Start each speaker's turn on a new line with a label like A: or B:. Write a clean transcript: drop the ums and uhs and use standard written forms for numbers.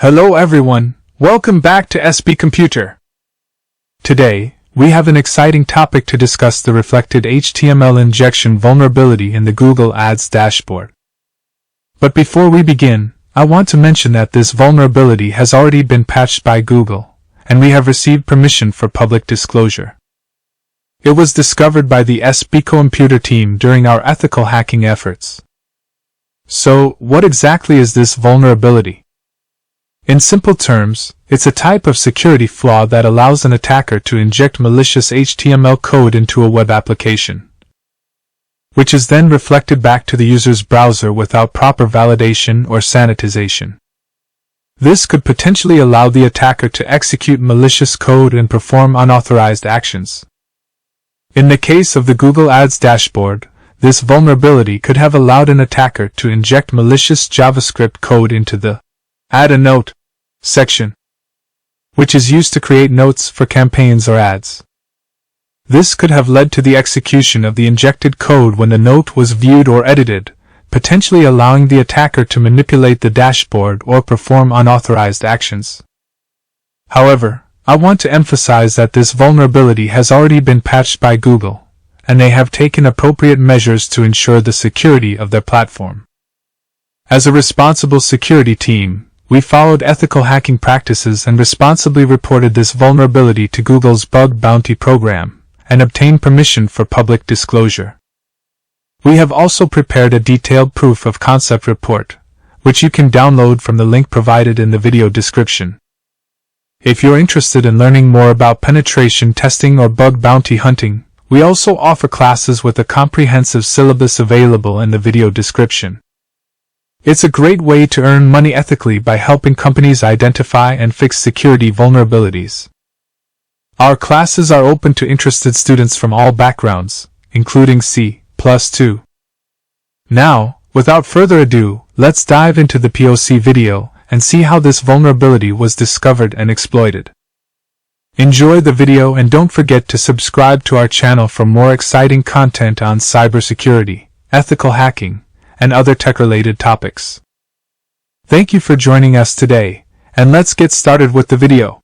A: Hello everyone, welcome back to SBCoomputer. Today, we have an exciting topic to discuss: the reflected HTML injection vulnerability in the Google Ads dashboard. But before we begin, I want to mention that this vulnerability has already been patched by Google, and we have received permission for public disclosure. It was discovered by the SBCoomputer team during our ethical hacking efforts. So, what exactly is this vulnerability? In simple terms, it's a type of security flaw that allows an attacker to inject malicious HTML code into a web application, which is then reflected back to the user's browser without proper validation or sanitization. This could potentially allow the attacker to execute malicious code and perform unauthorized actions. In the case of the Google Ads dashboard, this vulnerability could have allowed an attacker to inject malicious JavaScript code into the Add a Note section, which is used to create notes for campaigns or ads. This could have led to the execution of the injected code when the note was viewed or edited, potentially allowing the attacker to manipulate the dashboard or perform unauthorized actions. However, I want to emphasize that this vulnerability has already been patched by Google, and they have taken appropriate measures to ensure the security of their platform. As a responsible security team, we followed ethical hacking practices and responsibly reported this vulnerability to Google's bug bounty program, and obtained permission for public disclosure. We have also prepared a detailed proof of concept report, which you can download from the link provided in the video description. If you're interested in learning more about penetration testing or bug bounty hunting, we also offer classes with a comprehensive syllabus available in the video description. It's a great way to earn money ethically by helping companies identify and fix security vulnerabilities. Our classes are open to interested students from all backgrounds, including C++. Now, without further ado, let's dive into the POC video and see how this vulnerability was discovered and exploited. Enjoy the video and don't forget to subscribe to our channel for more exciting content on cybersecurity, ethical hacking, and other tech-related topics. Thank you for joining us today, and let's get started with the video.